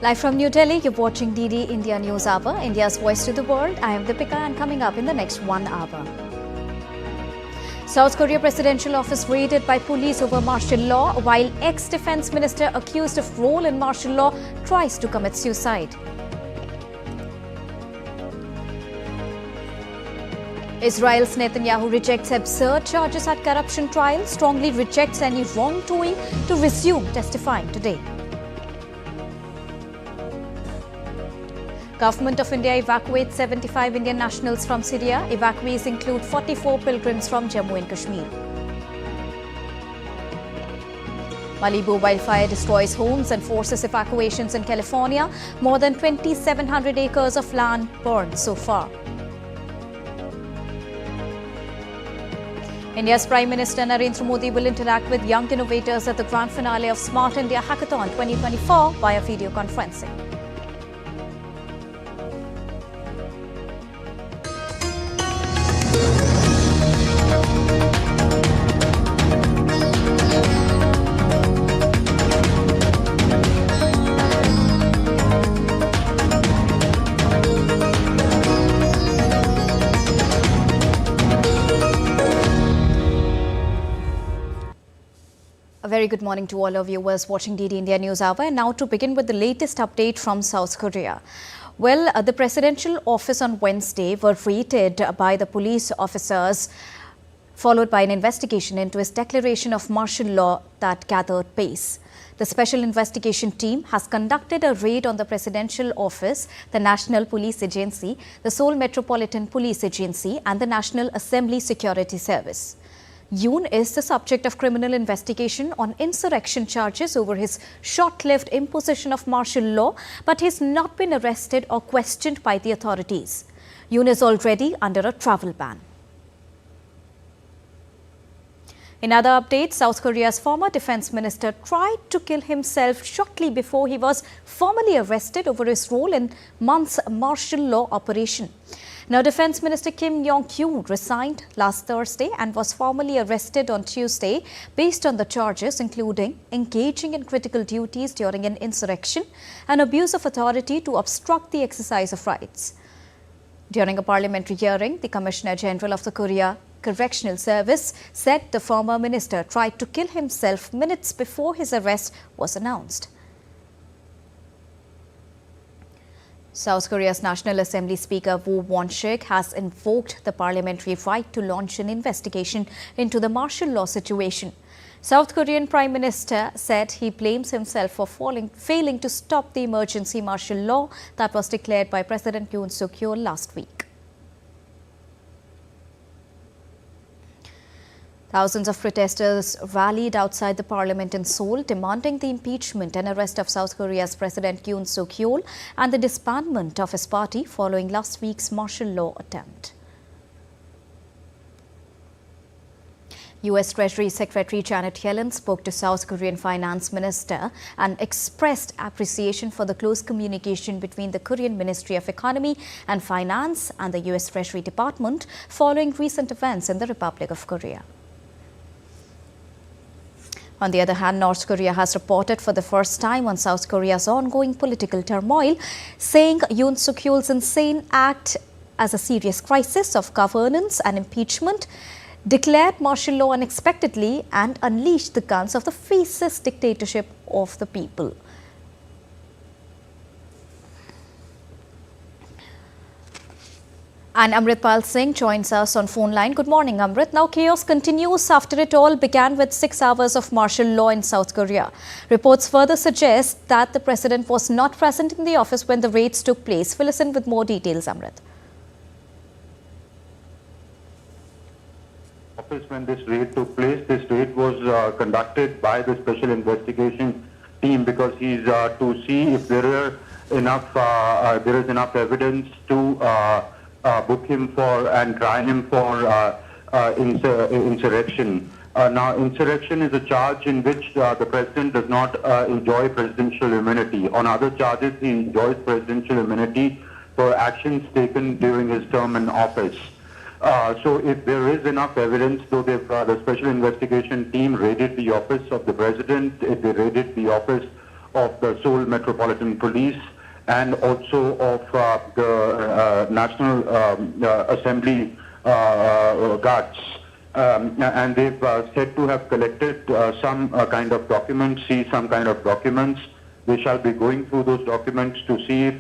Live from New Delhi, you're watching DD India News Hour, India's voice to the world. I am Deepika, and coming up in the next 1 hour. South Korea presidential office raided by police over martial law, while ex-defense minister accused of role in martial law tries to commit suicide. Israel's Netanyahu rejects absurd charges at corruption trial, strongly rejects any wrongdoing to resume testifying today. Government of India evacuates 75 Indian nationals from Syria. Evacuees include 44 pilgrims from Jammu and Kashmir. Malibu wildfire destroys homes and forces evacuations in California. More than 2,700 acres of land burned so far. India's Prime Minister Narendra Modi will interact with young innovators at the grand finale of Smart India Hackathon 2024 via video conferencing. A very good morning to all our viewers watching DD India News Hour. And now to begin with the latest update from South Korea. Well, the presidential office on Wednesday were raided by the police officers, followed by an investigation into his declaration of martial law that gathered pace. The special investigation team has conducted a raid on the presidential office, the National Police Agency, the Seoul Metropolitan Police Agency, and the National Assembly Security Service. Yoon is the subject of criminal investigation on insurrection charges over his short-lived imposition of martial law, but he's not been arrested or questioned by the authorities. Yoon is already under a travel ban. In other updates, South Korea's former defense minister tried to kill himself shortly before he was formally arrested over his role in month's martial law operation. Now, Defence Minister Kim Yong-kyun resigned last Thursday and was formally arrested on Tuesday based on the charges including engaging in critical duties during an insurrection and abuse of authority to obstruct the exercise of rights. During a parliamentary hearing, the Commissioner General of the Korea Correctional Service said the former minister tried to kill himself minutes before his arrest was announced. South Korea's National Assembly Speaker Woo Won-shik has invoked the parliamentary right to launch an investigation into the martial law situation. South Korean Prime Minister said he blames himself for failing to stop the emergency martial law that was declared by President Yoon Suk-yeol last week. Thousands of protesters rallied outside the parliament in Seoul, demanding the impeachment and arrest of South Korea's President Yoon Suk-yeol and the disbandment of his party following last week's martial law attempt. U.S. Treasury Secretary Janet Yellen spoke to South Korean Finance Minister and expressed appreciation for the close communication between the Korean Ministry of Economy and Finance and the U.S. Treasury Department following recent events in the Republic of Korea. On the other hand, North Korea has reported for the first time on South Korea's ongoing political turmoil, saying Yoon Suk-yeol's insane act as a serious crisis of governance and impeachment, declared martial law unexpectedly and unleashed the guns of the fascist dictatorship of the people. And Amritpal Singh joins us on phone line. Good morning, Amrit. Now, chaos continues after it all began with 6 hours of martial law in South Korea. Reports further suggest that the president was not present in the office when the raids took place. Fill us in with more details, Amrit. When this raid took place, this raid was conducted by the special investigation team because he's to see if there is enough evidence to book him for and try him for insurrection. Now, insurrection is a charge in which the president does not enjoy presidential immunity. On other charges, he enjoys presidential immunity for actions taken during his term in office. So if there is enough evidence, though the special investigation team raided the office of the president, if they raided the office of the Seoul Metropolitan Police and also of the National Assembly guards. And they've said to have collected some kind of documents, They shall be going through those documents to see if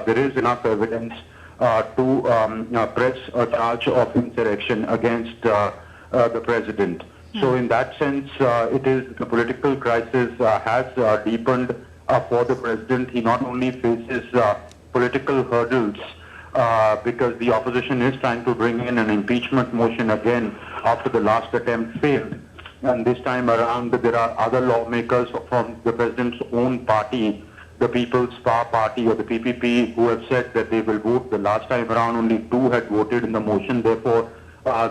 there is enough evidence to press a charge of insurrection against the president. So in that sense, the political crisis has deepened for the president. He not only faces political hurdles because the opposition is trying to bring in an impeachment motion again after the last attempt failed. And this time around, there are other lawmakers from the president's own party, the People's Power Party or the PPP, who have said that they will vote. The last time around, only 2 had voted in the motion. Therefore,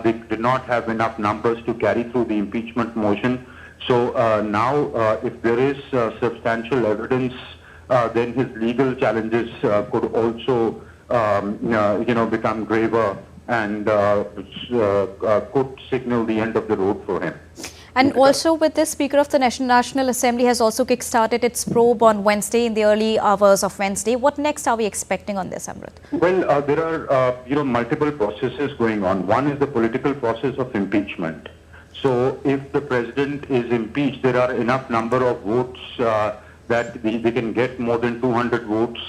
they did not have enough numbers to carry through the impeachment motion. So now, if there is substantial evidence, then his legal challenges could also, become graver and could signal the end of the road for him. And also with this, Speaker of the National Assembly has also kick-started its probe on Wednesday, in the early hours of Wednesday. What next are we expecting on this, Amrit? Well, there are, multiple processes going on. One is the political process of impeachment. So if the president is impeached, there are enough number of votes that they can get more than 200 votes,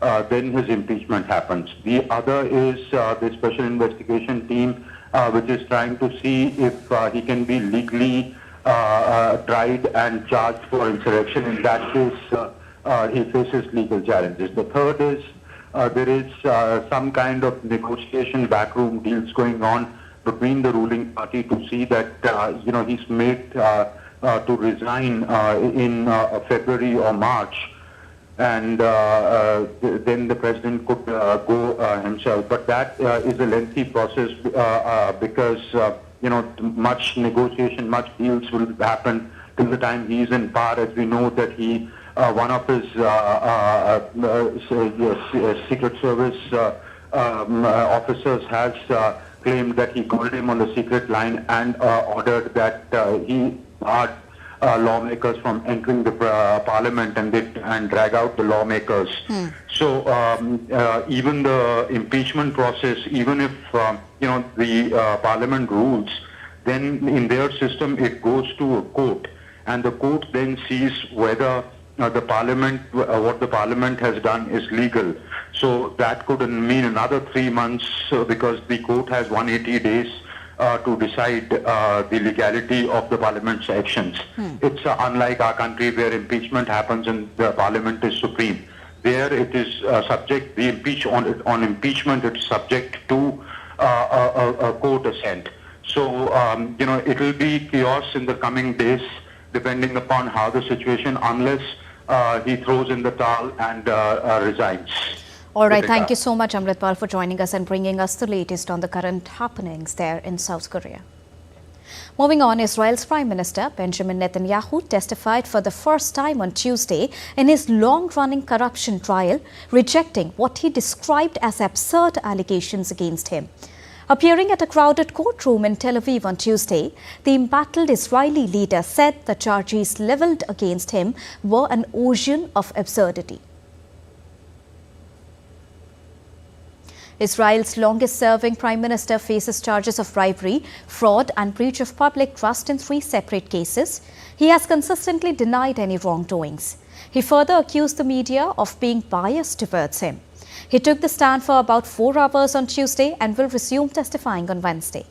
then his impeachment happens. The other is the special investigation team, which is trying to see if he can be legally tried and charged for insurrection. In that case, he faces legal challenges. The third is there is some kind of negotiation, backroom deals going on between the ruling party to see that, he's made to resign in February or March. And then the president could go himself. But that is a lengthy process because, much negotiation, much deals will happen till the time he is in power. As we know that one of his Secret Service officers has claimed that he called him on the secret line and ordered that he barred lawmakers from entering the parliament and drag out the lawmakers. So even the impeachment process, even if the parliament rules, then in their system it goes to a court, and the court then sees whether the parliament, what the parliament has done is legal. So that could mean another 3 months because the court has 180 days to decide the legality of the parliament's actions. It's unlike our country where impeachment happens and the parliament is supreme. There it is subject, on impeachment it's subject to a court assent. So, it will be chaos in the coming days depending upon how the situation, unless he throws in the towel and resigns. All right, thank you so much, Amritpal, for joining us and bringing us the latest on the current happenings there in South Korea. Moving on, Israel's Prime Minister Benjamin Netanyahu testified for the first time on Tuesday in his long-running corruption trial, rejecting what he described as absurd allegations against him. Appearing at a crowded courtroom in Tel Aviv on Tuesday, the embattled Israeli leader said the charges leveled against him were an ocean of absurdity. Israel's longest-serving prime minister faces charges of bribery, fraud and breach of public trust in 3 separate cases. He has consistently denied any wrongdoings. He further accused the media of being biased towards him. He took the stand for about 4 hours on Tuesday and will resume testifying on Wednesday.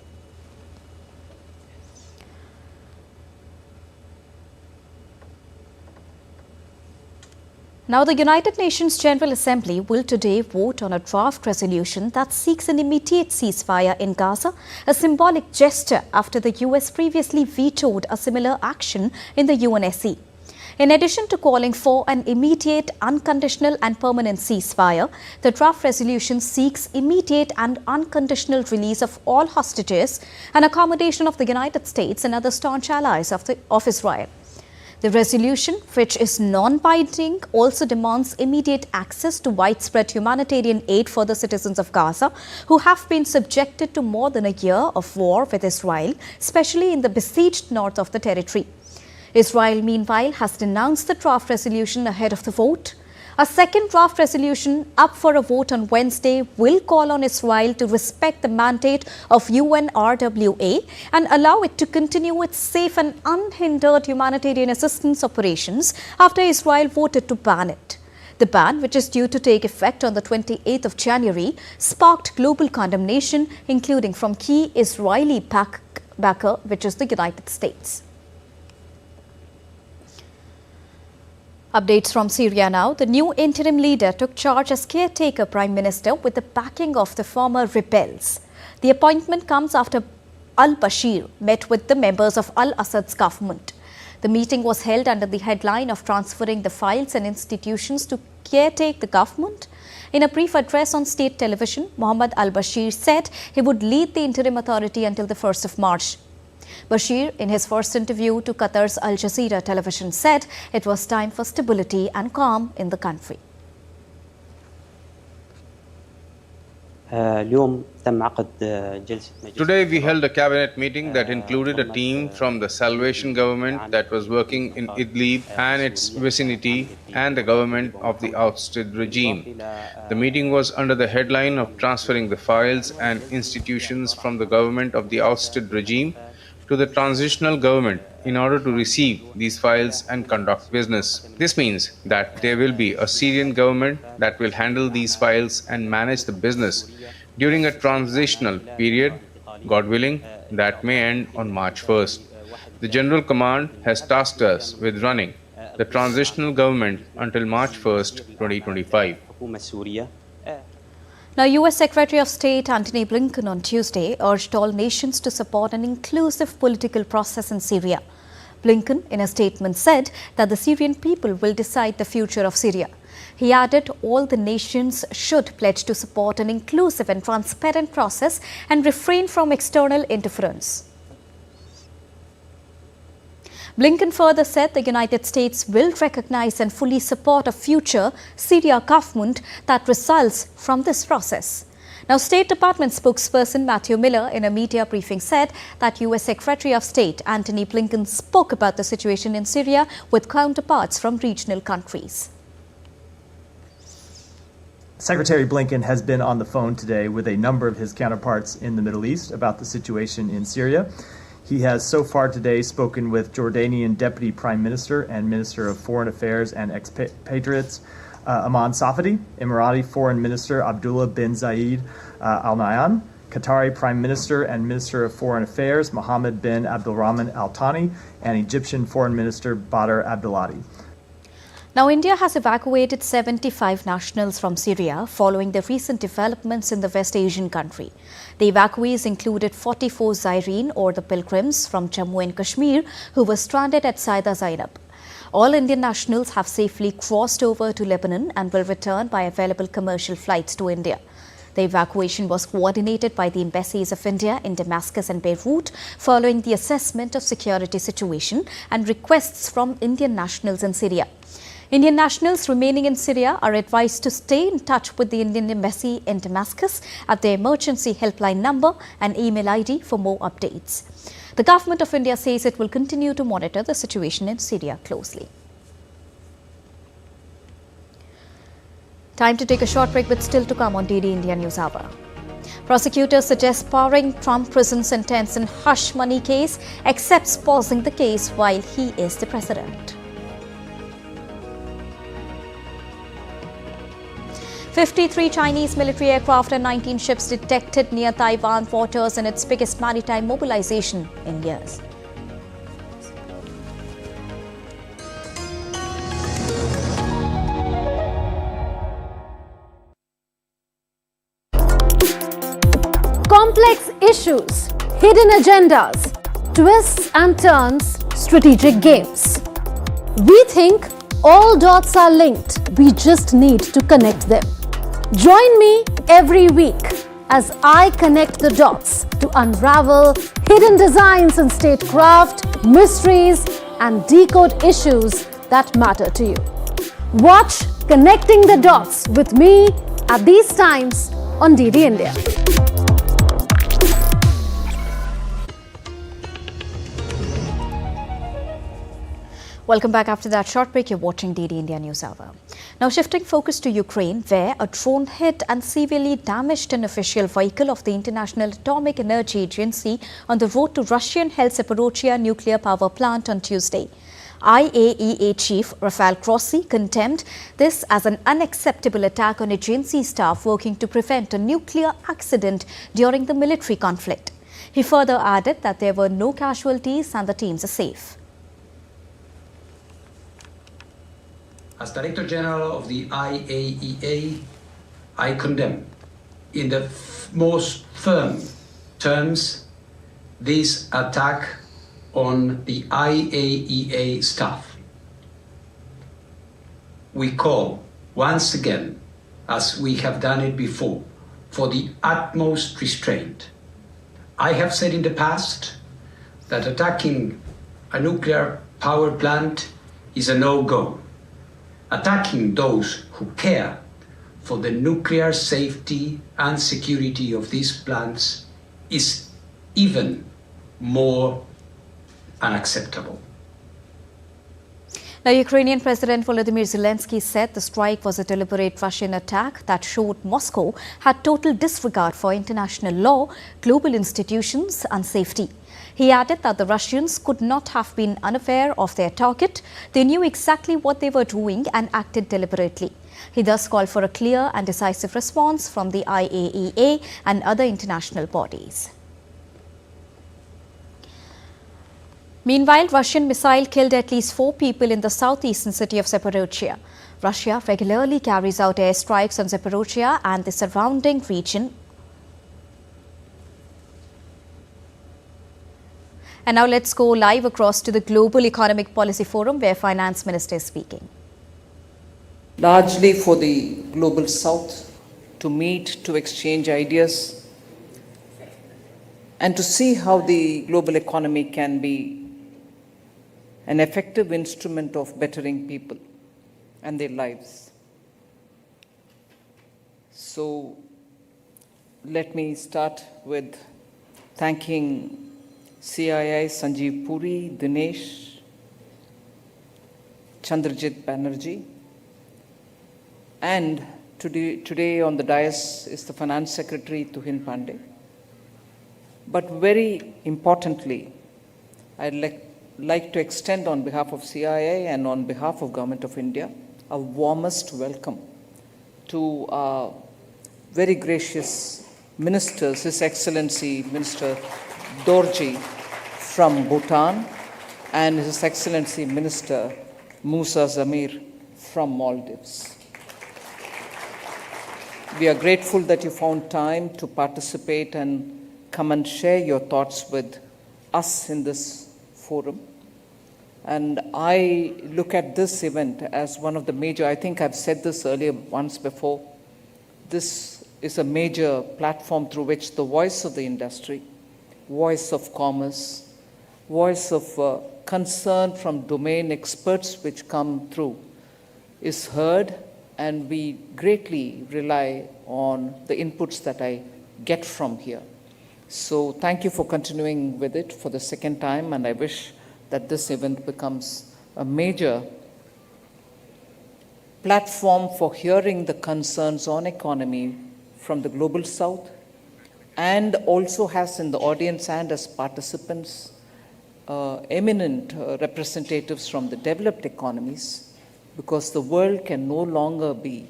Now, the United Nations General Assembly will today vote on a draft resolution that seeks an immediate ceasefire in Gaza, a symbolic gesture after the US previously vetoed a similar action in the UNSC. In addition to calling for an immediate, unconditional and permanent ceasefire, the draft resolution seeks immediate and unconditional release of all hostages and accommodation of the United States and other staunch allies of Israel. The resolution, which is non-binding, also demands immediate access to widespread humanitarian aid for the citizens of Gaza, who have been subjected to more than a year of war with Israel, especially in the besieged north of the territory. Israel, meanwhile, has denounced the draft resolution ahead of the vote. A second draft resolution up for a vote on Wednesday will call on Israel to respect the mandate of UNRWA and allow it to continue its safe and unhindered humanitarian assistance operations after Israel voted to ban it. The ban, which is due to take effect on the 28th of January, sparked global condemnation, including from key Israeli backer, which is the United States. Updates from Syria now. The new interim leader took charge as caretaker prime minister with the backing of the former rebels. The appointment comes after al-Bashir met with the members of al-Assad's government. The meeting was held under the headline of transferring the files and institutions to caretake the government. In a brief address on state television, Mohammed al-Bashir said he would lead the interim authority until the 1st of March. Bashir, in his first interview to Qatar's Al Jazeera television, said it was time for stability and calm in the country. Today we held a cabinet meeting that included a team from the Salvation Government that was working in Idlib and its vicinity and the government of the ousted regime. The meeting was under the headline of transferring the files and institutions from the government of the ousted regime to the transitional government in order to receive these files and conduct business. This means that there will be a Syrian government that will handle these files and manage the business during a transitional period, God willing, that may end on March 1st. The General Command has tasked us with running the transitional government until March 1st, 2025. Now, U.S. Secretary of State Antony Blinken on Tuesday urged all nations to support an inclusive political process in Syria. Blinken, in a statement, said that the Syrian people will decide the future of Syria. He added all the nations should pledge to support an inclusive and transparent process and refrain from external interference. Blinken further said the United States will recognize and fully support a future Syria government that results from this process. Now, State Department spokesperson Matthew Miller in a media briefing said that U.S. Secretary of State Antony Blinken spoke about the situation in Syria with counterparts from regional countries. Secretary Blinken has been on the phone today with a number of his counterparts in the Middle East about the situation in Syria. He has so far today spoken with Jordanian Deputy Prime Minister and Minister of Foreign Affairs and Expatriates Aman Safadi, Emirati Foreign Minister Abdullah bin Zayed Al Nahyan, Qatari Prime Minister and Minister of Foreign Affairs Mohammed bin Abdulrahman Al Thani, and Egyptian Foreign Minister Badr Abdulati. Now, India has evacuated 75 nationals from Syria following the recent developments in the West Asian country. The evacuees included 44 Zaireen or the pilgrims from Jammu and Kashmir who were stranded at Saida Zainab. All Indian nationals have safely crossed over to Lebanon and will return by available commercial flights to India. The evacuation was coordinated by the embassies of India in Damascus and Beirut following the assessment of security situation and requests from Indian nationals in Syria. Indian nationals remaining in Syria are advised to stay in touch with the Indian Embassy in Damascus at their emergency helpline number and email ID for more updates. The Government of India says it will continue to monitor the situation in Syria closely. Time to take a short break, but still to come on DD India News Hour. Prosecutors suggest powering Trump prison sentence in hush money case, accepts pausing the case while he is the president. 53 Chinese military aircraft and 19 ships detected near Taiwan waters in its biggest maritime mobilization in years. Complex issues, hidden agendas, twists and turns, strategic games. We think all dots are linked. We just need to connect them. Join me every week as I connect the dots to unravel hidden designs in statecraft, mysteries, and decode issues that matter to you. Watch Connecting the Dots with me at these times on DD India. Welcome back after that short break. You're watching DD India News Hour. Now shifting focus to Ukraine, where a drone hit and severely damaged an official vehicle of the International Atomic Energy Agency on the road to Russian-held Zaporizhzhia nuclear power plant on Tuesday. IAEA Chief Rafael Grossi condemned this as an unacceptable attack on agency staff working to prevent a nuclear accident during the military conflict. He further added that there were no casualties and the teams are safe. As Director General of the IAEA, I condemn in the most firm terms this attack on the IAEA staff. We call once again, as we have done it before, for the utmost restraint. I have said in the past that attacking a nuclear power plant is a no-go. Attacking those who care for the nuclear safety and security of these plants is even more unacceptable. Now, Ukrainian President Volodymyr Zelensky said the strike was a deliberate Russian attack that showed Moscow had total disregard for international law, global institutions and safety. He added that the Russians could not have been unaware of their target. They knew exactly what they were doing and acted deliberately. He thus called for a clear and decisive response from the IAEA and other international bodies. Meanwhile, Russian missile killed at least 4 people in the southeastern city of Zaporizhzhia. Russia regularly carries out airstrikes on Zaporizhzhia and the surrounding region. And now let's go live across to the Global Economic Policy Forum, where Finance Minister is speaking. Largely for the Global South to meet, to exchange ideas, and to see how the global economy can be an effective instrument of bettering people and their lives. So let me start with thanking CII Sanjeev Puri, Dinesh, Chandrajit Banerjee, and today on the dais is the Finance Secretary Tuhin Pandey. But very importantly, I'd like to extend on behalf of CII and on behalf of Government of India a warmest welcome to our very gracious ministers, His Excellency Minister Dorji from Bhutan and His Excellency Minister Musa Zamir from Maldives. We are grateful that you found time to participate and come and share your thoughts with us in this forum. And I look at this event as one of the major, I think I've said this earlier once before, this is a major platform through which the voice of the industry, voice of commerce, voice of concern from domain experts which come through is heard, and we greatly rely on the inputs that I get from here. So thank you for continuing with it for the second time, and I wish that this event becomes a major platform for hearing the concerns on economy from the Global South, and also has in the audience and as participants eminent representatives from the developed economies, because the world can no longer be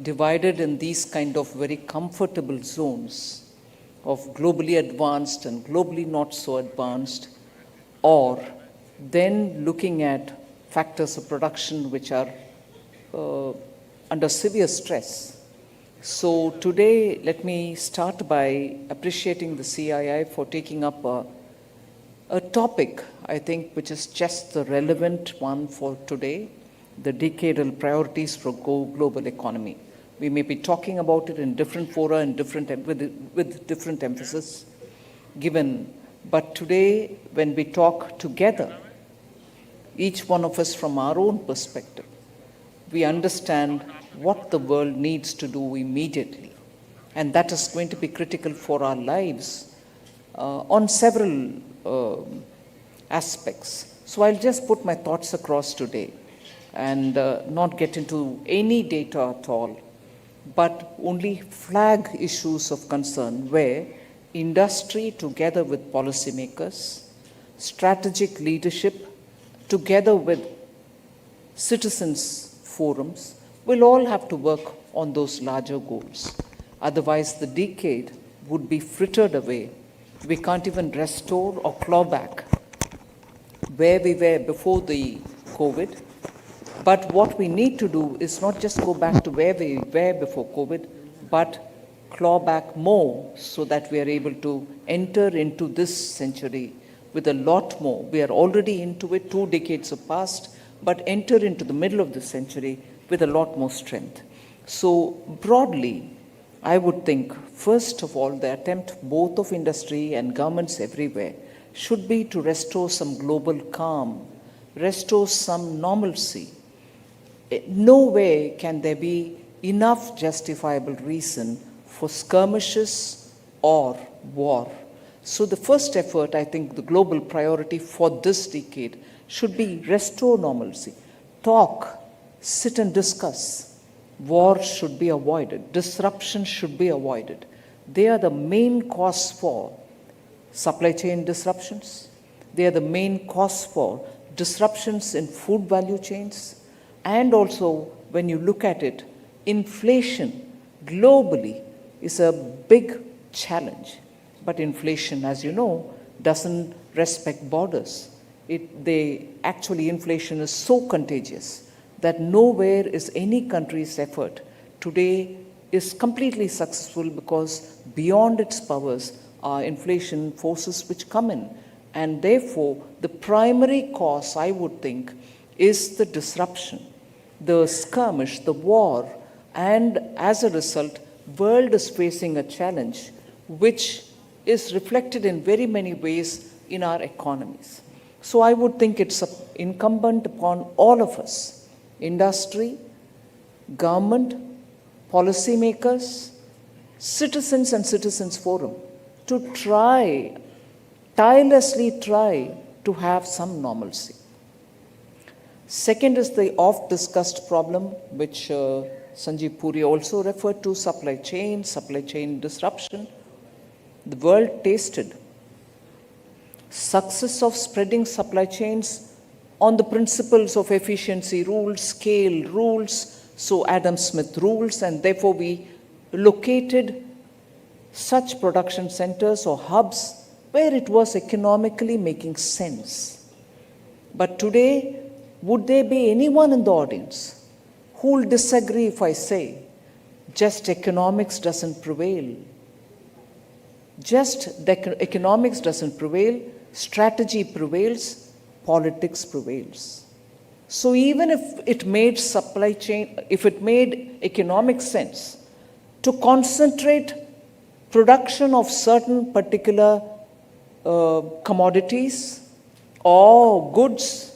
divided in these kind of very comfortable zones of globally advanced and globally not so advanced, or then looking at factors of production which are under severe stress. So today, let me start by appreciating the CII for taking up a topic, I think, which is just the relevant one for today, the decadal priorities for global economy. We may be talking about it in different fora and with different emphasis given, but today, when we talk together, each one of us from our own perspective, we understand what the world needs to do immediately. And that is going to be critical for our lives on several aspects. So I'll just put my thoughts across today and not get into any data at all, but only flag issues of concern where industry together with policymakers, strategic leadership together with citizens forums will all have to work on those larger goals. Otherwise, the decade would be frittered away. We can't even restore or claw back where we were before the COVID. But what we need to do is not just go back to where we were before COVID, but claw back more so that we are able to enter into this century with a lot more. We are already into it, 2 decades have passed, but enter into the middle of the century with a lot more strength. So broadly, I would think, first of all, the attempt both of industry and governments everywhere should be to restore some global calm, restore some normalcy. Nowhere can there be enough justifiable reason for skirmishes or war. So the first effort, I think the global priority for this decade should be restore normalcy. Talk, sit and discuss. War should be avoided. Disruption should be avoided. They are the main cause for supply chain disruptions. They are the main cause for disruptions in food value chains. And also, when you look at it, inflation globally is a big challenge. But inflation, as you know, doesn't respect borders. Inflation is so contagious that nowhere is any country's effort today is completely successful because beyond its powers are inflation forces which come in. And therefore, the primary cause, I would think, is the disruption, the skirmish, the war, and as a result, world is facing a challenge which is reflected in very many ways in our economies. So I would think it's incumbent upon all of us, industry, government, policymakers, citizens and citizens forum, to tirelessly try to have some normalcy. Second is the oft-discussed problem, which Sanjeev Puri also referred to, supply chain disruption. The world tasted success of spreading supply chains on the principles of efficiency rules, scale rules, so Adam Smith rules, and therefore we located such production centers or hubs where it was economically making sense. But today, would there be anyone in the audience who will disagree if I say just economics doesn't prevail? Just the economics doesn't prevail, strategy prevails, politics prevails. So even if it made economic sense to concentrate production of certain particular commodities or goods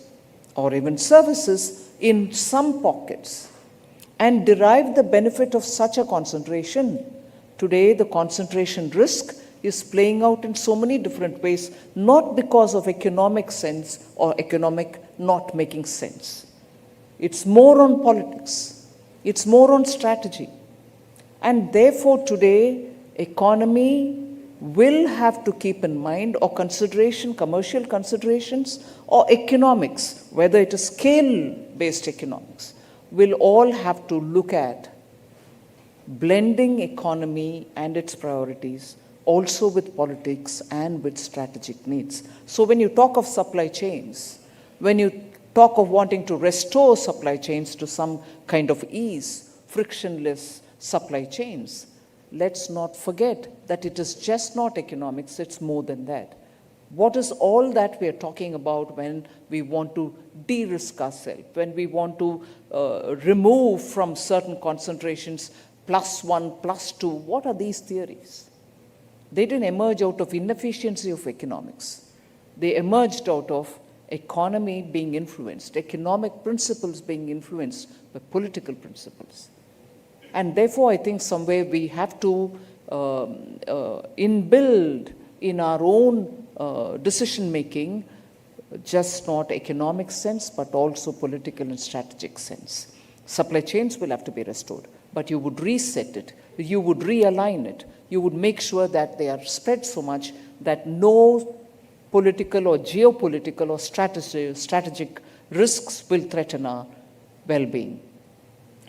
or even services in some pockets and derive the benefit of such a concentration, today the concentration risk is playing out in so many different ways, not because of economic sense or economic not making sense. It's more on politics. It's more on strategy. And therefore today, economy will have to keep in mind or consideration, commercial considerations or economics, whether it is scale-based economics, will all have to look at blending economy and its priorities also with politics and with strategic needs. So when you talk of supply chains, when you talk of wanting to restore supply chains to some kind of ease, frictionless supply chains, let's not forget that it is just not economics, it's more than that. What is all that we are talking about when we want to de-risk ourselves, when we want to remove from certain concentrations +1, +2? What are these theories? They didn't emerge out of inefficiency of economics. They emerged out of economy being influenced, economic principles being influenced by political principles. And therefore, I think somewhere we have to inbuild in our own decision-making just not economic sense, but also political and strategic sense. Supply chains will have to be restored, but you would reset it, you would realign it, you would make sure that they are spread so much that no political or geopolitical or strategic risks will threaten our well-being.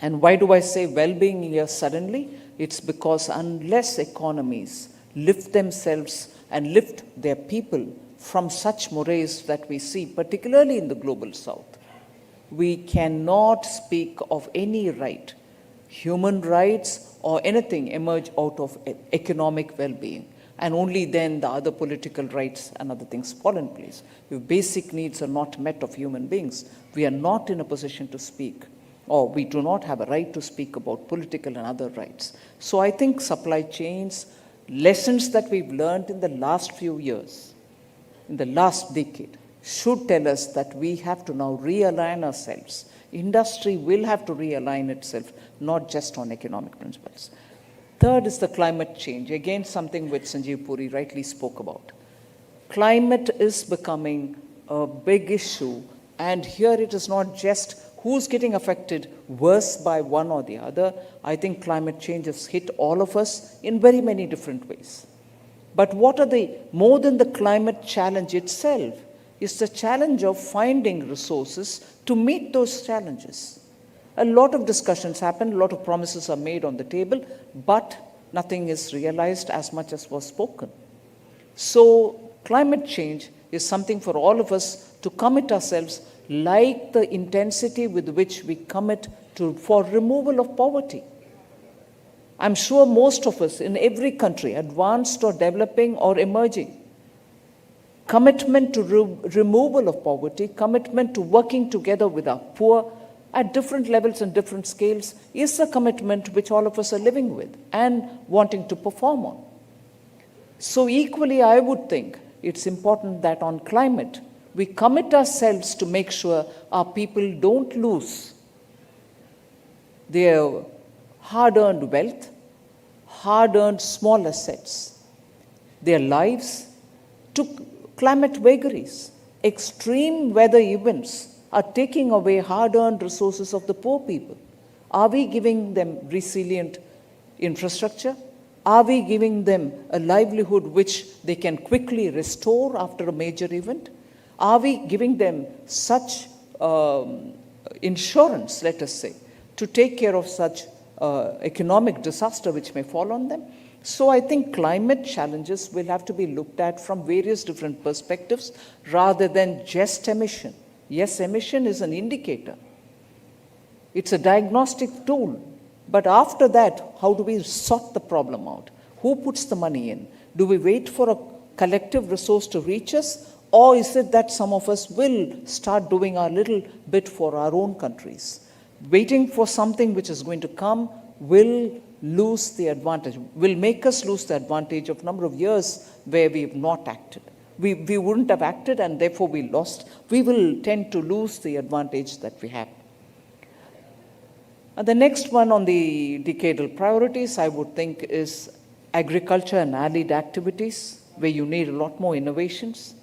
And why do I say well-being here suddenly? It's because unless economies lift themselves and lift their people from such morays that we see, particularly in the global south, we cannot speak of any right, human rights or anything emerge out of economic well-being. And only then the other political rights and other things fall in place. If basic needs are not met of human beings, we are not in a position to speak, or we do not have a right to speak about political and other rights. So I think supply chains, lessons that we've learned in the last few years, in the last decade, should tell us that we have to now realign ourselves. Industry will have to realign itself, not just on economic principles. Third is the climate change, again something which Sanjeev Puri rightly spoke about. Climate is becoming a big issue, and here it is not just who's getting affected worse by one or the other. I think climate change has hit all of us in very many different ways. But what are more than the climate challenge itself, is the challenge of finding resources to meet those challenges. A lot of discussions happen, a lot of promises are made on the table, but nothing is realized as much as was spoken. So climate change is something for all of us to commit ourselves, like the intensity with which we commit for removal of poverty. I'm sure most of us in every country, advanced or developing or emerging, commitment to removal of poverty, commitment to working together with our poor at different levels and different scales is a commitment which all of us are living with and wanting to perform on. So equally, I would think it's important that on climate, we commit ourselves to make sure our people don't lose their hard-earned wealth, hard-earned small assets, their lives to climate vagaries. Extreme weather events are taking away hard-earned resources of the poor people. Are we giving them resilient infrastructure? Are we giving them a livelihood which they can quickly restore after a major event? Are we giving them such insurance, let us say, to take care of such economic disaster which may fall on them? So I think climate challenges will have to be looked at from various different perspectives rather than just emission. Yes, emission is an indicator. It's a diagnostic tool. But after that, how do we sort the problem out? Who puts the money in? Do we wait for a collective resource to reach us? Or is it that some of us will start doing our little bit for our own countries? Waiting for something which is going to come will lose the advantage, will make us lose the advantage of a number of years where we have not acted. We wouldn't have acted and therefore we lost. We will tend to lose the advantage that we have. And the next one on the decadal priorities, I would think, is agriculture and allied activities, where you need a lot more innovations,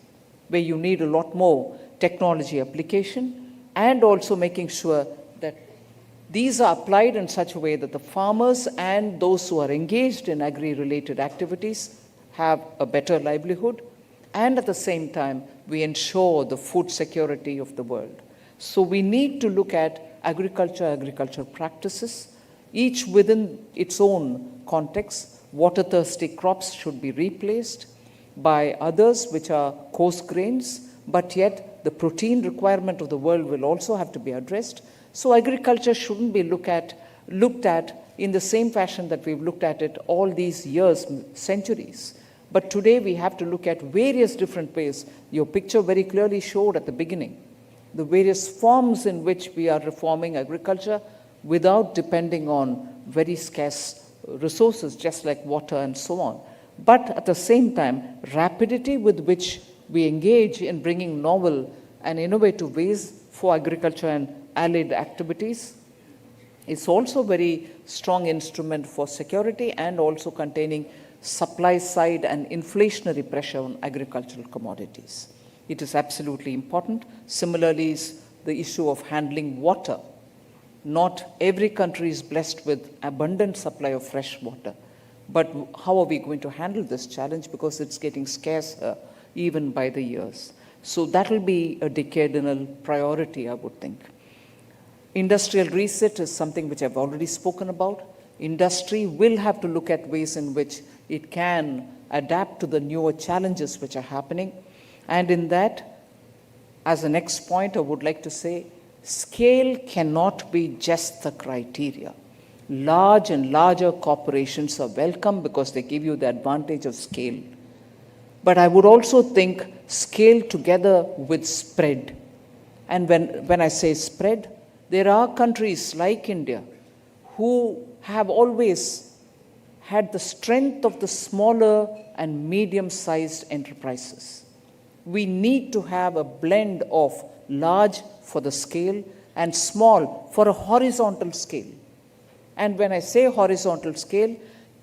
where you need a lot more technology application, and also making sure that these are applied in such a way that the farmers and those who are engaged in agri-related activities have a better livelihood, and at the same time, we ensure the food security of the world. So we need to look at agricultural practices, each within its own context. Water-thirsty crops should be replaced by others which are coarse grains, but yet the protein requirement of the world will also have to be addressed. So agriculture shouldn't be looked at in the same fashion that we've looked at it all these years, centuries. But today we have to look at various different ways. Your picture very clearly showed at the beginning the various forms in which we are reforming agriculture without depending on very scarce resources, just like water and so on. But at the same time, rapidity with which we engage in bringing novel and innovative ways for agriculture and allied activities is also a very strong instrument for security and also containing supply side and inflationary pressure on agricultural commodities. It is absolutely important. Similarly is the issue of handling water. Not every country is blessed with abundant supply of fresh water. But how are we going to handle this challenge? Because it's getting scarcer even by the years. So that will be a decadal priority, I would think. Industrial reset is something which I've already spoken about. Industry will have to look at ways in which it can adapt to the newer challenges which are happening. And in that, as a next point, I would like to say, scale cannot be just the criteria. Large and larger corporations are welcome because they give you the advantage of scale. But I would also think scale together with spread. And when I say spread, there are countries like India who have always had the strength of the smaller and medium-sized enterprises. We need to have a blend of large for the scale and small for a horizontal scale. And when I say horizontal scale,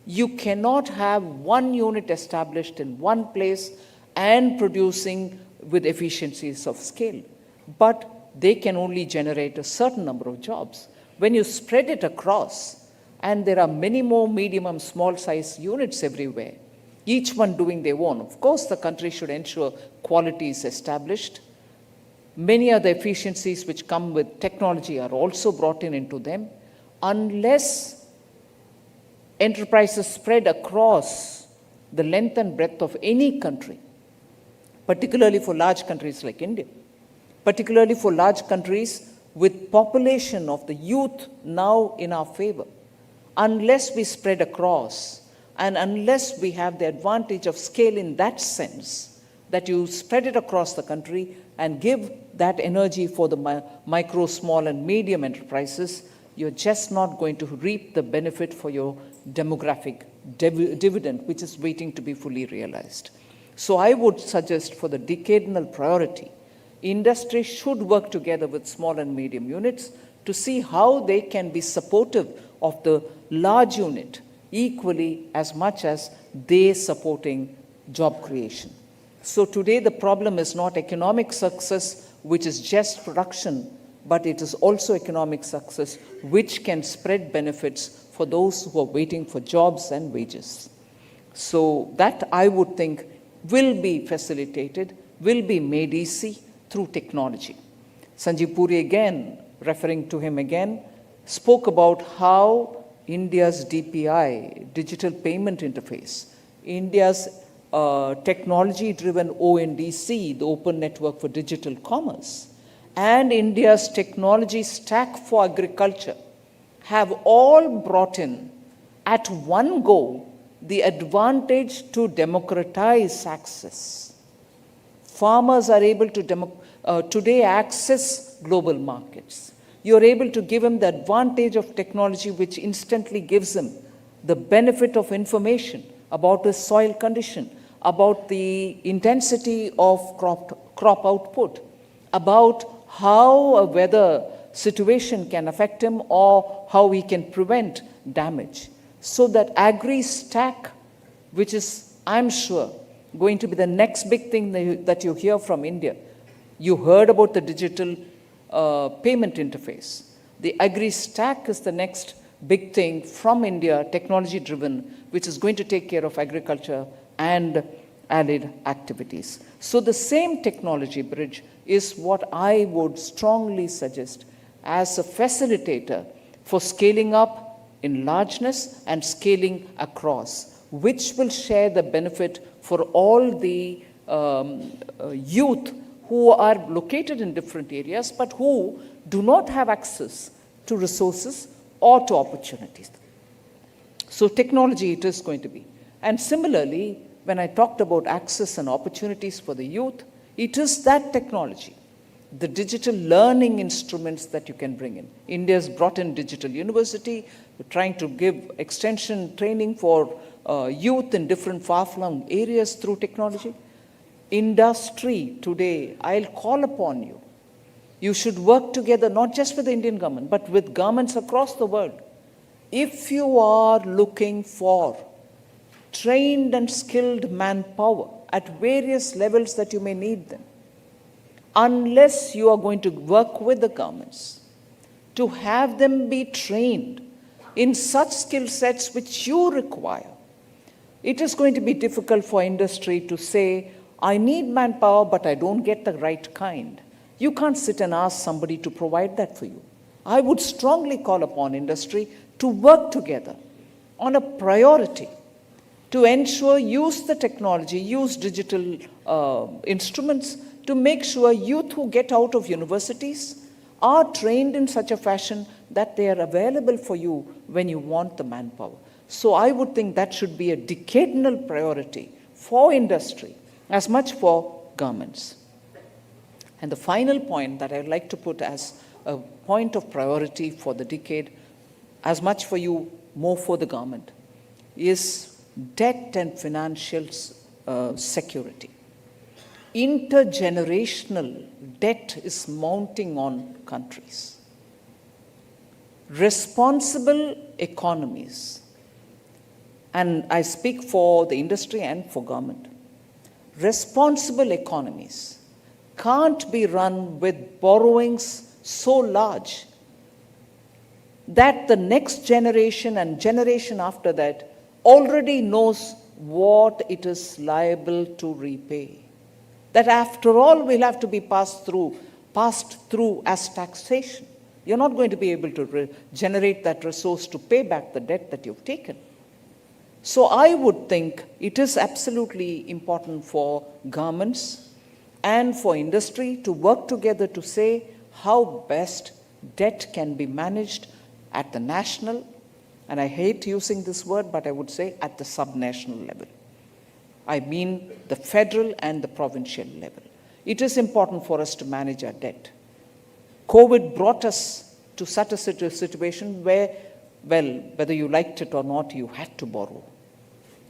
you cannot have one unit established in one place and producing with efficiencies of scale. But they can only generate a certain number of jobs. When you spread it across, and there are many more medium and small size units everywhere, each one doing their own. Of course, the country should ensure quality is established. Many other efficiencies which come with technology are also brought into them. Unless enterprises spread across the length and breadth of any country, particularly for large countries like India, particularly for large countries with population of the youth now in our favor, unless we spread across and unless we have the advantage of scale in that sense, that you spread it across the country and give that energy for the micro, small and medium enterprises, you're just not going to reap the benefit for your demographic dividend, which is waiting to be fully realized. So I would suggest for the decadal priority, industry should work together with small and medium units to see how they can be supportive of the large unit equally as much as they supporting job creation. So today the problem is not economic success, which is just production, but it is also economic success, which can spread benefits for those who are waiting for jobs and wages. So that, I would think, will be facilitated, will be made easy through technology. Sanjeev Puri, again, referring to him again, spoke about how India's DPI, digital payment interface, India's technology-driven ONDC, the Open Network for Digital Commerce, and India's technology stack for agriculture have all brought in at one go the advantage to democratize access. Farmers are able to today access global markets. You're able to give them the advantage of technology, which instantly gives them the benefit of information about the soil condition, about the intensity of crop output, about how a weather situation can affect him or how he can prevent damage. So that agri-stack, which is, I'm sure, going to be the next big thing that you hear from India. You heard about the digital payment interface. The agri-stack is the next big thing from India, technology-driven, which is going to take care of agriculture and allied activities. So the same technology bridge is what I would strongly suggest as a facilitator for scaling up in largeness and scaling across, which will share the benefit for all the youth who are located in different areas but who do not have access to resources or to opportunities. So technology it is going to be. And similarly, when I talked about access and opportunities for the youth, it is that technology, the digital learning instruments that you can bring in. India's brought in digital university, we're trying to give extension training for youth in different far-flung areas through technology. Industry today, I'll call upon you. You should work together, not just with the Indian government, but with governments across the world. If you are looking for trained and skilled manpower at various levels that you may need them, unless you are going to work with the governments to have them be trained in such skill sets which you require, it is going to be difficult for industry to say, I need manpower, but I don't get the right kind. You can't sit and ask somebody to provide that for you. I would strongly call upon industry to work together on a priority to ensure use the technology, use digital instruments to make sure youth who get out of universities are trained in such a fashion that they are available for you when you want the manpower. So I would think that should be a decadal priority for industry as much for governments. And the final point that I would like to put as a point of priority for the decade, as much for you, more for the government, is debt and financial security. Intergenerational debt is mounting on countries. Responsible economies, and I speak for the industry and for government, responsible economies can't be run with borrowings so large that the next generation and generation after that already knows what it is liable to repay. That after all will have to be passed through as taxation. You're not going to be able to generate that resource to pay back the debt that you've taken. So I would think it is absolutely important for governments and for industry to work together to say how best debt can be managed at the national, and I hate using this word, but I would say at the subnational level. I mean the federal and the provincial level. It is important for us to manage our debt. COVID brought us to such a situation where, well, whether you liked it or not, you had to borrow.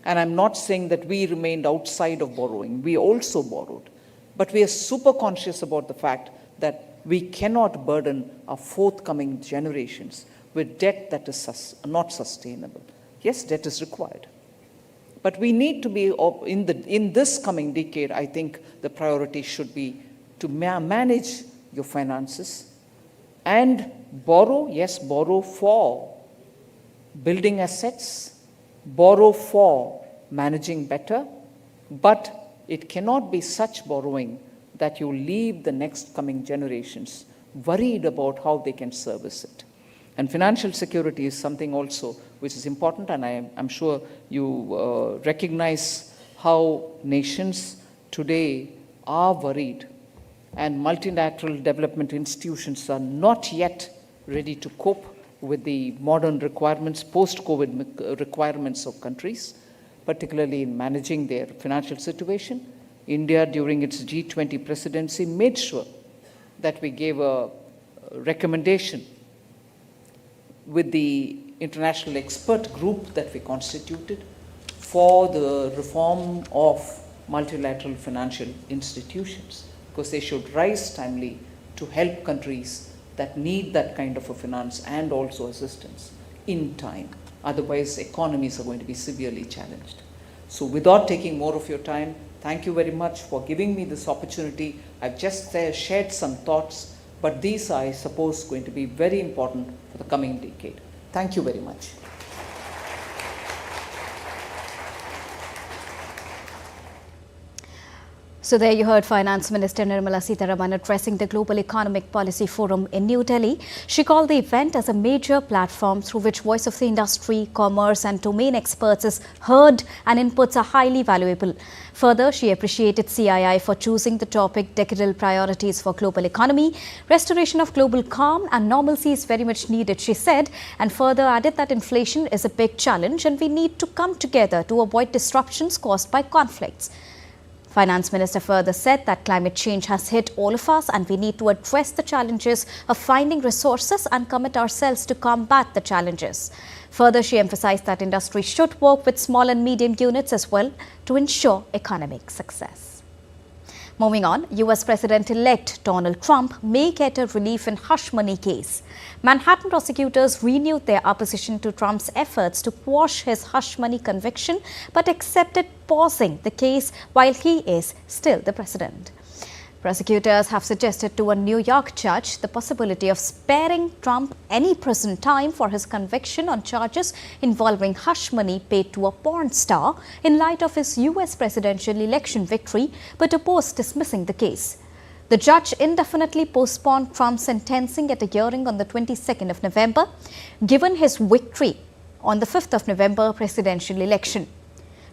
And I'm not saying that we remained outside of borrowing. We also borrowed. But we are super conscious about the fact that we cannot burden our forthcoming generations with debt that is not sustainable. Yes, debt is required. But we need to be, in this coming decade, I think the priority should be to manage your finances and borrow, yes, borrow for building assets, borrow for managing better, but it cannot be such borrowing that you leave the next coming generations worried about how they can service it. And financial security is something also which is important, and I'm sure you recognize how nations today are worried, and multilateral development institutions are not yet ready to cope with the modern requirements, post-COVID requirements of countries, particularly in managing their financial situation. India, during its G20 presidency, made sure that we gave a recommendation with the international expert group that we constituted for the reform of multilateral financial institutions, because they should rise timely to help countries that need that kind of a finance and also assistance in time. Otherwise, economies are going to be severely challenged. So without taking more of your time, thank you very much for giving me this opportunity. I've just shared some thoughts, but these are, I suppose, going to be very important for the coming decade. Thank you very much. So there you heard Finance Minister Nirmala Sitharaman addressing the Global Economic Policy Forum in New Delhi. She called the event as a major platform through which voice of the industry, commerce and domain experts is heard and inputs are highly valuable. Further, she appreciated CII for choosing the topic decadal priorities for global economy. Restoration of global calm and normalcy is very much needed, she said, and further added that inflation is a big challenge and we need to come together to avoid disruptions caused by conflicts. Finance Minister further said that climate change has hit all of us and we need to address the challenges of finding resources and commit ourselves to combat the challenges. Further, she emphasized that industry should work with small and medium units as well to ensure economic success. Moving on, US President-elect Donald Trump may get a relief in hush money case. Manhattan prosecutors renewed their opposition to Trump's efforts to quash his hush money conviction, but accepted pausing the case while he is still the president. Prosecutors have suggested to a New York judge the possibility of sparing Trump any prison time for his conviction on charges involving hush money paid to a porn star in light of his U.S. presidential election victory, but opposed dismissing the case. The judge indefinitely postponed Trump's sentencing at a hearing on the 22nd of November, given his victory on the 5th of November presidential election.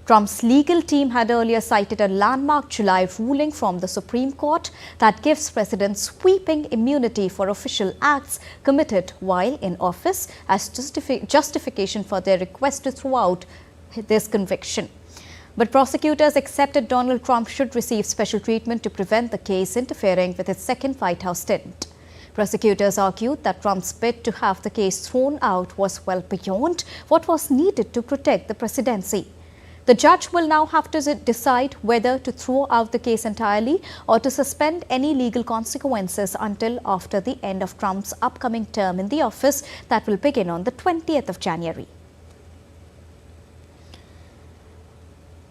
Trump's legal team had earlier cited a landmark July ruling from the Supreme Court that gives presidents sweeping immunity for official acts committed while in office as justification for their request to throw out this conviction. But prosecutors accepted Donald Trump should receive special treatment to prevent the case interfering with his second White House stint. Prosecutors argued that Trump's bid to have the case thrown out was well beyond what was needed to protect the presidency. The judge will now have to decide whether to throw out the case entirely or to suspend any legal consequences until after the end of Trump's upcoming term in the office that will begin on the 20th of January.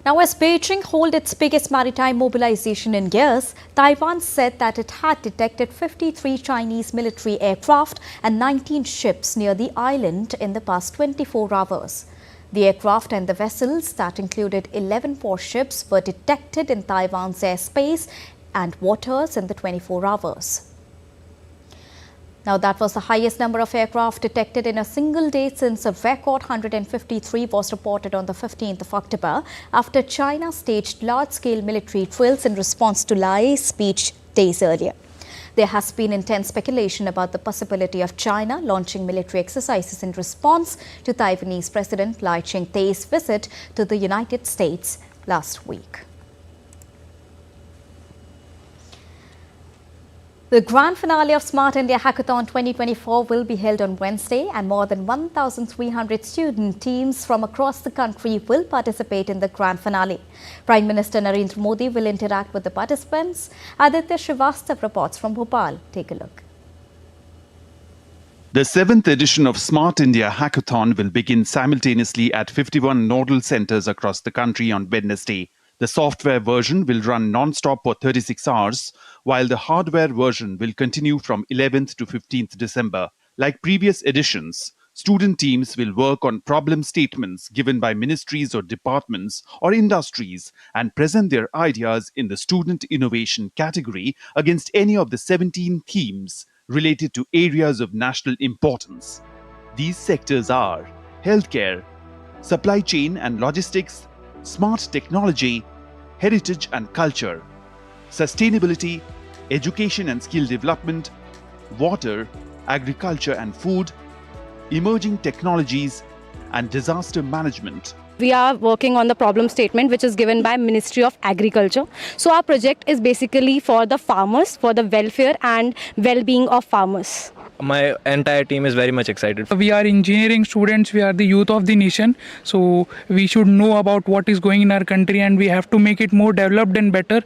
Now, as Beijing holds its biggest maritime mobilization in years, Taiwan said that it had detected 53 Chinese military aircraft and 19 ships near the island in the past 24 hours. The aircraft and the vessels that included 11 warships were detected in Taiwan's airspace and waters in the 24 hours. Now, that was the highest number of aircraft detected in a single day since a record 153 was reported on the 15th of October after China staged large-scale military drills in response to Lai's speech days earlier. There has been intense speculation about the possibility of China launching military exercises in response to Taiwanese President Lai Ching-te's visit to the United States last week. The grand finale of Smart India Hackathon 2024 will be held on Wednesday, and more than 1,300 student teams from across the country will participate in the grand finale. Prime Minister Narendra Modi will interact with the participants. Aditya Srivastav reports from Bhopal. Take a look. The 7th edition of Smart India Hackathon will begin simultaneously at 51 nodal centers across the country on Wednesday. The software version will run non-stop for 36 hours, while the hardware version will continue from 11th to 15th December. Like previous editions, student teams will work on problem statements given by ministries or departments or industries and present their ideas in the student innovation category against any of the 17 themes related to areas of national importance. These sectors are healthcare, supply chain and logistics, smart technology, heritage and culture, sustainability, education and skill development, water, agriculture and food, emerging technologies, and disaster management. We are working on the problem statement which is given by Ministry of Agriculture. So our project is basically for the farmers, for the welfare and well-being of farmers. My entire team is very much excited. We are engineering students, we are the youth of the nation, so we should know about what is going in our country and we have to make it more developed and better.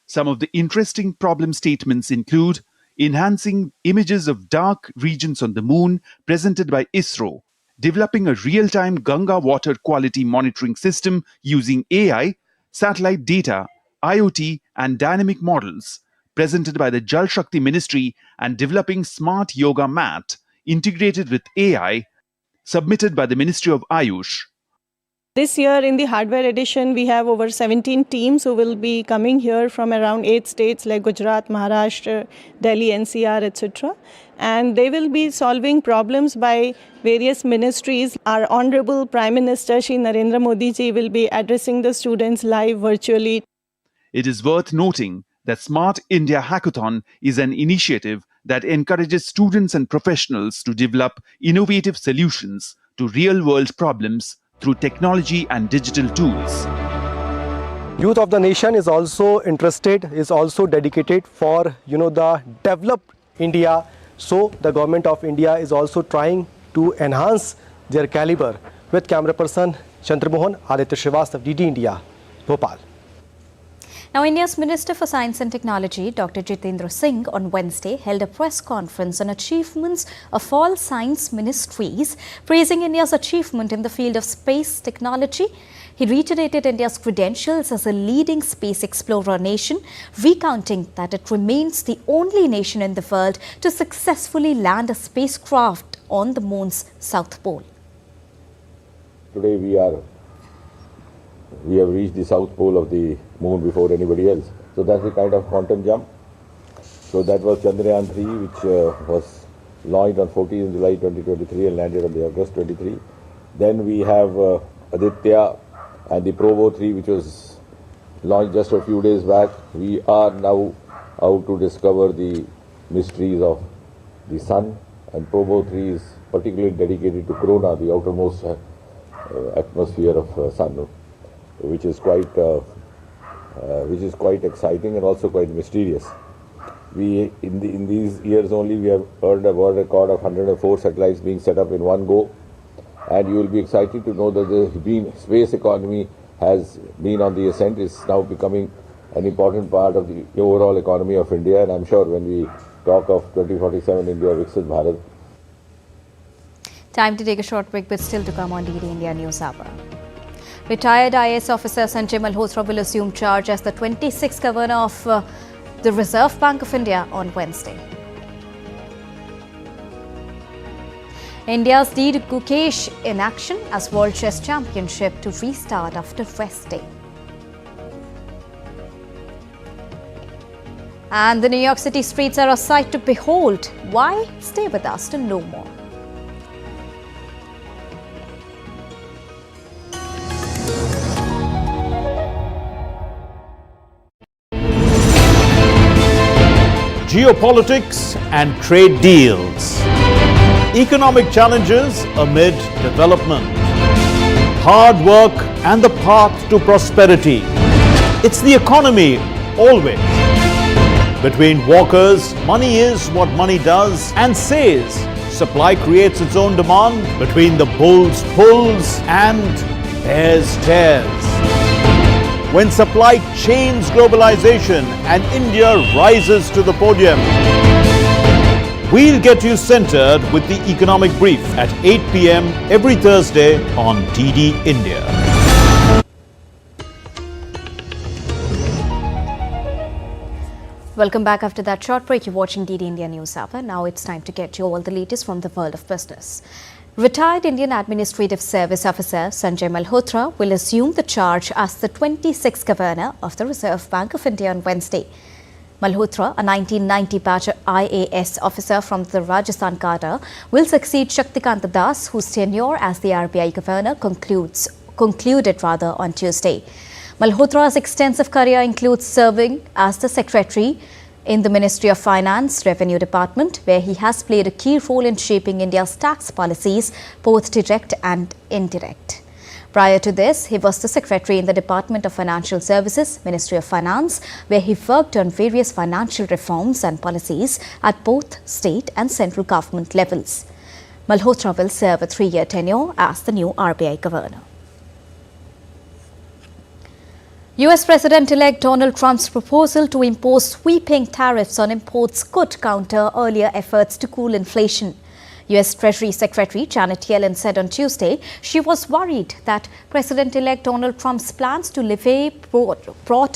Some of the interesting problem statements include enhancing images of dark regions on the moon presented by ISRO, developing a real-time Ganga water quality monitoring system using AI, satellite data, IoT and dynamic models, presented by the Jal Shakti Ministry, and developing smart yoga mat integrated with AI, submitted by the Ministry of Ayush. This year in the hardware edition, we have over 17 teams who will be coming here from around 8 states like Gujarat, Maharashtra, Delhi, NCR, etc. And they will be solving problems by various ministries. Our Honorable Prime Minister Shri Narendra Modi ji will be addressing the students live virtually. It is worth noting that Smart India Hackathon is an initiative that encourages students and professionals to develop innovative solutions to real-world problems through technology and digital tools. Youth of the nation is also interested, is also dedicated for the developed India. So the government of India is also trying to enhance their caliber. With camera person Chandramohan, Aditya Srivastav, DD India, Bhopal. Now, India's Minister for Science and Technology, Dr. Jitendra Singh, on Wednesday held a press conference on achievements of all science ministries, praising India's achievement in the field of space technology. He reiterated India's credentials as a leading space explorer nation, recounting that it remains the only nation in the world to successfully land a spacecraft on the moon's south pole. Today we have reached the south pole of the moon before anybody else. So that's the kind of quantum jump. So that was Chandrayaan 3, which was launched on 14th July 2023 and landed on the August 23. Then we have Aditya and the Provo 3, which was launched just a few days back. We are now out to discover the mysteries of the sun, and Provo 3 is particularly dedicated to Corona, the outermost atmosphere of sun, which is quite exciting and also quite mysterious. We in these years only we have earned a world record of 104 satellites being set up in one go, and you will be excited to know that the space economy has been on the ascent. It's now becoming an important part of the overall economy of India, and I'm sure when we talk of 2047 India Viksit Bharat. Time to take a short break, but still to come on DD India News Hour. Retired IAS officer Sanjay Malhotra will assume charge as the 26th governor of the Reserve Bank of India on Wednesday. India's D. Gukesh in action as World Chess Championship to restart after rest day. And the New York City streets are a sight to behold. Why? Stay with us to know more. Geopolitics and trade deals. Economic challenges amid development. Hard work and the path to prosperity. It's the economy always. Between walkers, money is what money does and says. Supply creates its own demand. Between the bulls pulls and bears tears. When supply chains globalization and India rises to the podium. We'll get you centered with the Economic Brief at 8 p.m. every Thursday on DD India. Welcome back after that short break. You're watching DD India News Hour. Now it's time to get you all the latest from the world of business. Retired Indian Administrative Service Officer Sanjay Malhotra will assume the charge as the 26th governor of the Reserve Bank of India on Wednesday. Malhotra, a 1990 batch IAS officer from the Rajasthan cadre, will succeed Shaktikanta Das, whose tenure as the RBI governor concluded on Tuesday. Malhotra's extensive career includes serving as the secretary in the Ministry of Finance, Revenue Department, where he has played a key role in shaping India's tax policies, both direct and indirect. Prior to this, he was the secretary in the Department of Financial Services, Ministry of Finance, where he worked on various financial reforms and policies at both state and central government levels. Malhotra will serve a 3-year tenure as the new RBI governor. US President-elect Donald Trump's proposal to impose sweeping tariffs on imports could counter earlier efforts to cool inflation. US Treasury Secretary Janet Yellen said on Tuesday she was worried that President-elect Donald Trump's plans to levy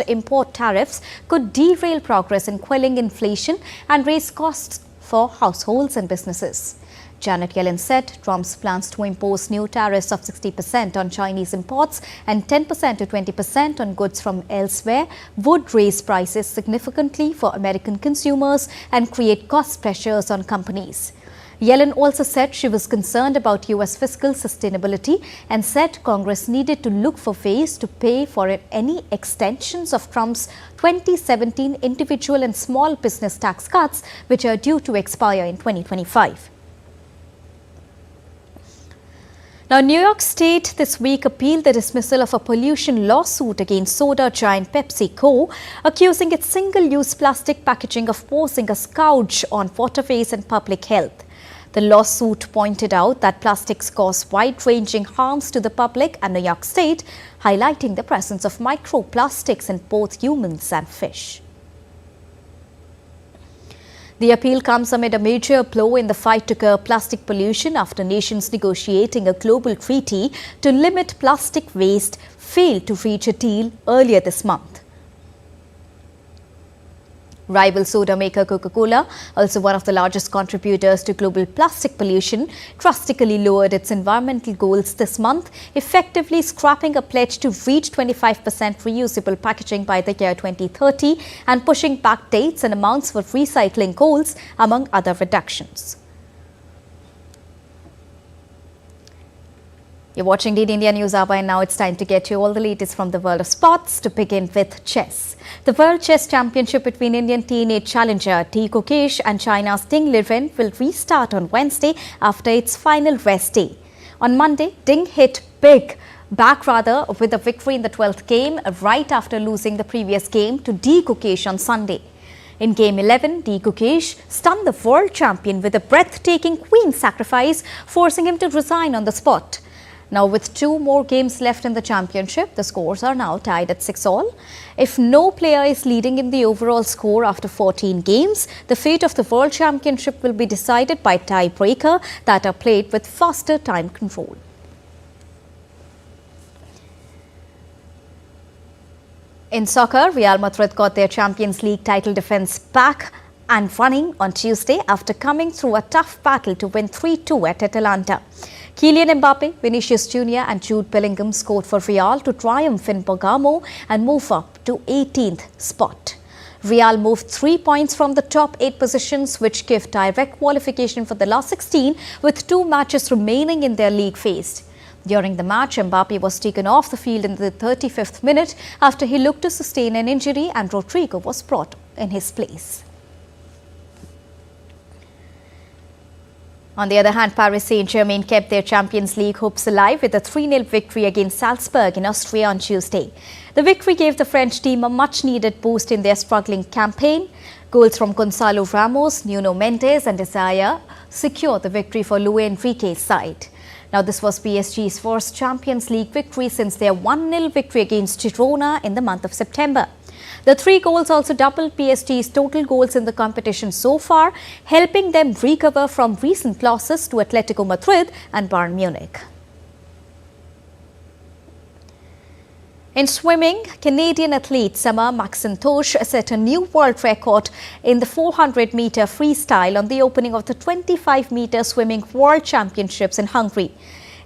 import tariffs could derail progress in quelling inflation and raise costs for households and businesses. Janet Yellen said Trump's plans to impose new tariffs of 60% on Chinese imports and 10% to 20% on goods from elsewhere would raise prices significantly for American consumers and create cost pressures on companies. Yellen also said she was concerned about US fiscal sustainability and said Congress needed to look for ways to pay for any extensions of Trump's 2017 individual and small business tax cuts, which are due to expire in 2025. Now, New York State this week appealed the dismissal of a pollution lawsuit against soda giant PepsiCo, accusing its single-use plastic packaging of posing a scourge on waterways and public health. The lawsuit pointed out that plastics cause wide-ranging harms to the public and New York State, highlighting the presence of microplastics in both humans and fish. The appeal comes amid a major blow in the fight to curb plastic pollution after nations negotiating a global treaty to limit plastic waste failed to reach a deal earlier this month. Rival soda maker Coca-Cola, also one of the largest contributors to global plastic pollution, drastically lowered its environmental goals this month, effectively scrapping a pledge to reach 25% reusable packaging by the year 2030 and pushing back dates and amounts for recycling goals, among other reductions. You're watching DD India News Hour, and now it's time to get you all the latest from the world of sports, to begin with chess. The World Chess Championship between Indian teenage challenger T. Gukesh and China's Ding Liren will restart on Wednesday after its final rest day. On Monday, Ding hit back with a victory in the 12th game right after losing the previous game to D. Gukesh on Sunday. In Game 11, D. Gukesh stunned the world champion with a breathtaking queen sacrifice, forcing him to resign on the spot. Now, with 2 more games left in the championship, the scores are now tied at 6-all. If no player is leading in the overall score after 14 games, the fate of the World Championship will be decided by tiebreaker that are played with faster time control. In soccer, Real Madrid got their Champions League title defence back and running on Tuesday after coming through a tough battle to win 3-2 at Atalanta. Kylian Mbappe, Vinicius Jr. and Jude Bellingham scored for Real to triumph in Bergamo and move up to 18th spot. Real moved 3 points from the top 8 positions, which give direct qualification for the last 16, with 2 matches remaining in their league phase. During the match, Mbappe was taken off the field in the 35th minute after he looked to sustain an injury, and Rodrigo was brought in his place. On the other hand, Paris Saint-Germain kept their Champions League hopes alive with a 3-0 victory against Salzburg in Austria on Tuesday. The victory gave the French team a much-needed boost in their struggling campaign. Goals from Gonzalo Ramos, Nuno Mendes and Desire secured the victory for Luis Enrique's side. Now, this was PSG's first Champions League victory since their 1-0 victory against Girona in the month of September. The 3 goals also doubled PSG's total goals in the competition so far, helping them recover from recent losses to Atletico Madrid and Bayern Munich. In swimming, Canadian athlete Summer McIntosh set a new world record in the 400-meter freestyle on the opening of the 25-meter swimming World Championships in Hungary.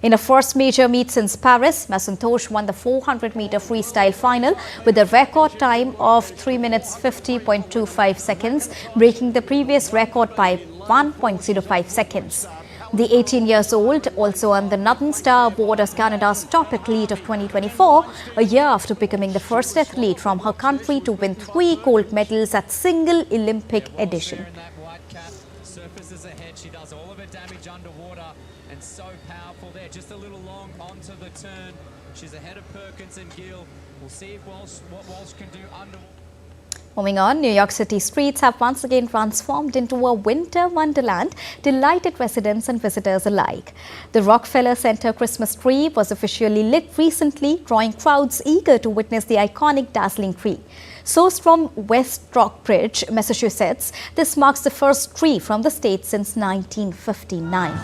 In a first major meet since Paris, McIntosh won the 400-meter freestyle final with a record time of 3 minutes 50.25 seconds, breaking the previous record by 1.05 seconds. The 18-year-old also earned the Northern Star Award as Canada's top athlete of 2024, a year after becoming the first athlete from her country to win 3 gold medals at single Olympic edition. Surfaces ahead, she does all of her damage underwater and so powerful there. Just a little long onto the turn. She's ahead of Perkins and Gill. We'll see if what Walsh can do underwater. Moving on, New York City streets have once again transformed into a winter wonderland, delighted residents and visitors alike. The Rockefeller Center Christmas tree was officially lit recently, drawing crowds eager to witness the iconic dazzling tree. Sourced from West Rockbridge, Massachusetts, this marks the first tree from the state since 1959.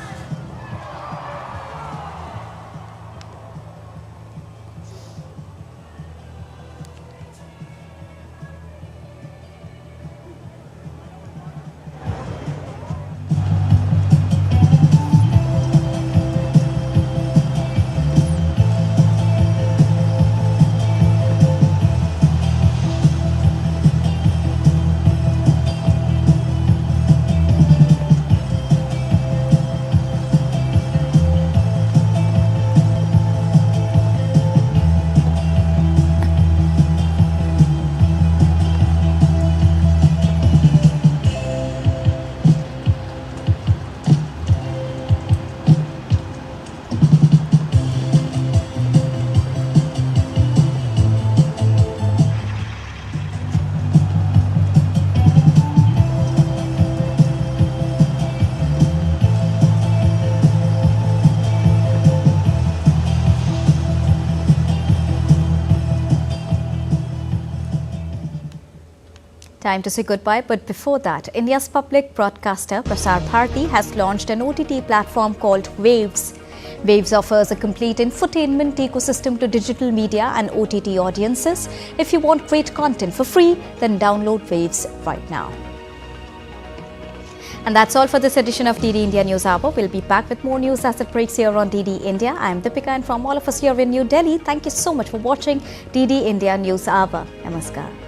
Time to say goodbye, but before that, India's public broadcaster Prasar Bharati has launched an OTT platform called Waves. Waves offers a complete infotainment ecosystem to digital media and OTT audiences. If you want great content for free, then download Waves right now. And that's all for this edition of DD India News Hour. We'll be back with more news as it breaks here on DD India. I'm Deepika, and from all of us here in New Delhi, thank you so much for watching DD India News Hour. Namaskar.